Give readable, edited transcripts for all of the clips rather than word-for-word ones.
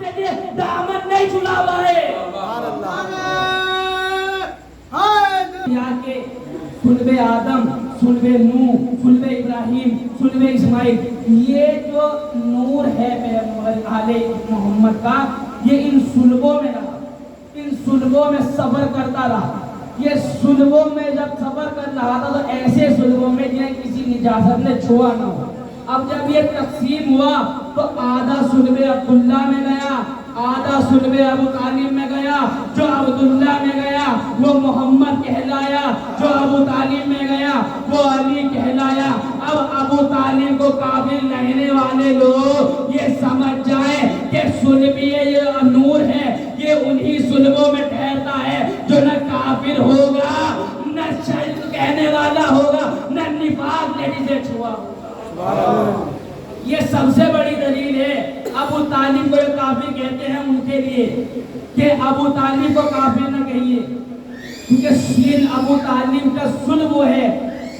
سے یہ دامن نہیں چھڑا ہوا ہے. یہاں کے صلب آدم، صلب نوح، صلب ابراہیم، صلب اسماعیل، یہ جو نور ہے آل محمد کا، یہ ان صلبوں میں رہا، ان صلبوں میں صبر کرتا رہا. یہ صلبوں میں جب صبر کر رہا تھا تو ایسے صلبوں میں جنہیں کسی نجاست نے چھوا نہ ہو. اب جب یہ تقسیم ہوا تو آدھا صلب عبداللہ میں گیا، آدھا صلب ابو طالب میں گیا. جو عبداللہ میں گیا وہ محمد کہلایا، جو ابو طالب میں گیا وہ علی کہلایا. اب ابو طالب کو کافر کہنے والے لوگ یہ سمجھ جائیں کہ صلبی یہ نور ہے، یہ انہی صلبوں میں ٹھہرتا ہے جو نہ کافر ہوگا، نہ شرک کہنے والا ہوگا، نہ نفاق لیڈی سے چھوا ہوگا. یہ سب سے بڑی دلیل ہے. ابو طالب کو یہ کافر کہتے ہیں ان کے لیے کہ ابو طالب کو کافر نہ کہیے، کیونکہ سین ابو طالب کا صلب وہ ہے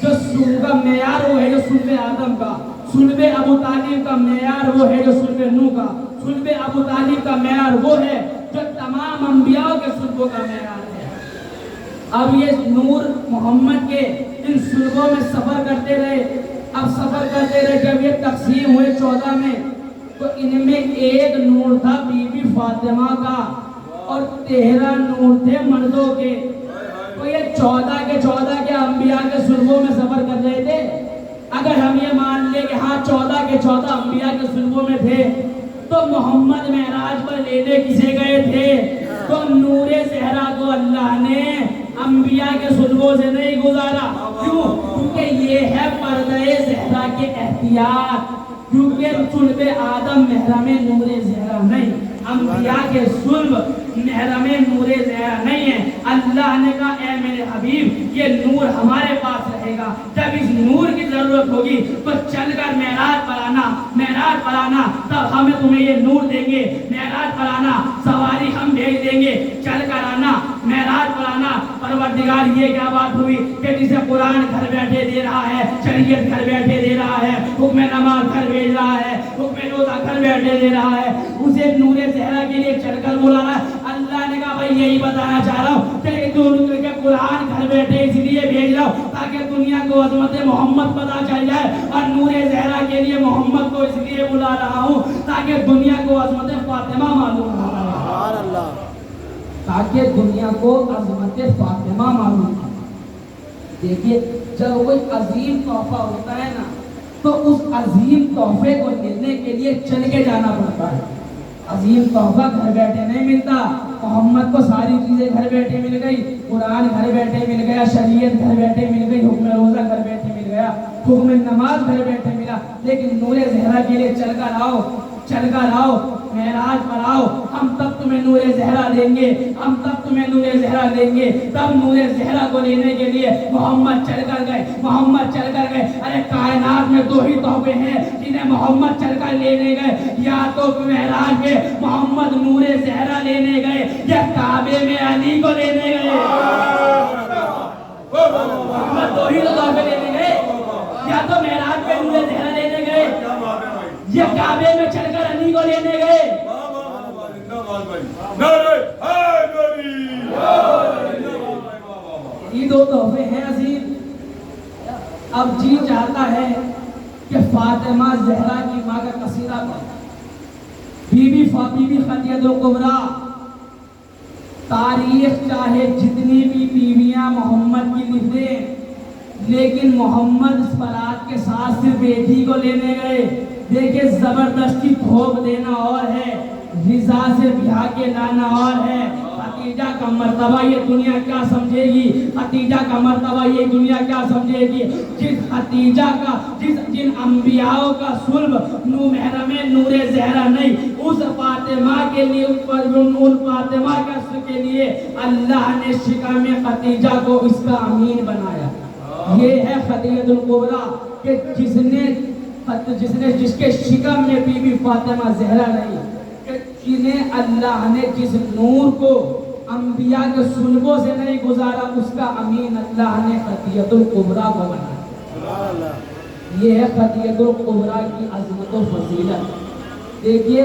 جو صلب کا معیار وہ ہے جو صلب آدم کا، صلب ابو طالب کا معیار وہ ہے جو صلب نوح کا، صلب ابو طالب کا معیار وہ ہے جو تمام انبیاء کے صلبوں کا معیار ہے. اب یہ نور محمد کے ان صلبوں میں سفر کرتے رہے. اب سفر کرتے رہے. جب یہ تقسیم ہوئے 14 میں تو ان میں ایک نور تھا بی بی فاطمہ کا اور 13 نور تھے مردوں کے. تو یہ 14 کے انبیاء کے صلبوں میں سفر کر رہے تھے. اگر ہم یہ مان لیں کہ ہاں 14 انبیاء کے صلبوں میں تھے تو محمد معراج پر لینے کسے گئے تھے؟ تو نور زہرا کو اللہ نے انبیاء کے صلبوں سے نہیں گزارا. کیوں؟ کیونکہ یہ ہے پردہ زہرا کے احتیاط. کیونکہ صلب آدم محرم نور زہرا نہیں، انبیاء کے صلب محرم نور زہرا نہیں ہے. اللہ نے کہا اے میرے حبیب یہ نور ہمارے پاس رہے گا، جب اس نور کی ضرورت ہوگی تو چل کر معراج پر آنا تب ہم تمہیں یہ نور دیں گے. معراج پر آنا، سواری ہم بھیج دیں گے، چل کر آنا، معراج پر آنا. پروردگار یہ کیا بات ہوئی کہ جسے قرآن گھر بیٹھے دے رہا ہے، شریعت گھر بیٹھے دے رہا ہے، حکم نماز گھر بھیج رہا ہے، حکم روزہ گھر بیٹھے دے رہا ہے، اسے نور زہرا کے لیے چل کر بلا رہا ہے. اللہ نے کہا بھائی یہی بتانا چاہ رہا ہوں کہ قرآن گھر بیٹھے اس لیے بھیج رہا ہوں تاکہ دنیا کو عظمت محمد پتا چل جائے، اور نور زہرا کے لیے محمد کو اس لیے بلا رہا ہوں تاکہ دنیا کو عظمت فاطمہ معلوم ہو جائے، تاکہ دنیا کو عظمت فاطمہ معلوم ہو. دیکھیے جب کوئی عظیم تحفہ ہوتا ہے نا تو اس عظیم تحفے کو لینے کے لیے چل کے جانا پڑتا ہے. عظیم تحفہ گھر بیٹھے نہیں ملتا. محمد کو ساری چیزیں گھر بیٹھے مل گئی، قرآن گھر بیٹھے مل گیا، شریعت گھر بیٹھے مل گئی، حکم روزہ گھر بیٹھے مل گیا، حکم نماز گھر بیٹھے ملا. لیکن نور زہرا کے لیے چل کر آؤ، معراج پر آؤ، ہم تب تمہیں نور زہرا دیں گے، ہم تب تمہیں نور زہرا دیں گے. تب نور زہرا کو لینے کے لیے محمد چل کر گئے. ارے کائنات میں 2 ہی تحفے ہیں جنہیں محمد چل کر لینے گئے، یا تو معراج میں محمد نور زہرا لینے گئے یا کعبے میں علی کو لینے گئے. محمد 2 ہی تحفے لینے گئے، یا تو معراج میں نور زہرا لینے گئے یا کعبے میں چل کر علی کو لینے گئے. یہ 2 تحفے ہیں عظیم. اب جی چاہتا ہے کہ فاطمہ زہرا کی ماں کا قصیدہ پڑھیں. بی بی خدیجہ الکبریٰ، تاریخ چاہے جتنی بھی بیویاں محمد کی لکھ دیں لیکن محمد اس بارات کے ساتھ صرف بیٹی کو لینے گئے. دیکھیں زبردستی تھوپ دینا اور ہے، رضا سے بہا کے لانا اور ہے. خدیجہ کا مرتبہ یہ دنیا کیا سمجھے گی، خدیجہ کا مرتبہ یہ دنیا کیا سمجھے گی. جن انبیاء کا صلب محرم نور زہرا نہیں، اس فاطمہ کے لیے، ان فاطمہ کے لیے اللہ نے شکم خدیجہ کو اس کا امین بنایا. یہ ہے خدیجہ الکبریٰ کہ جس کے شکم میں بی بی فاطمہ زہرا نہیں، کہ جنہیں اللہ نے جس نور کو انبیاء کے صلبوں سے نہیں گزارا اس کا امین اللہ نے خدیجہ الکبریٰ کو بنایا. یہ ہے خدیجہ الکبریٰ کی عظمت و فضیلت. دیکھیے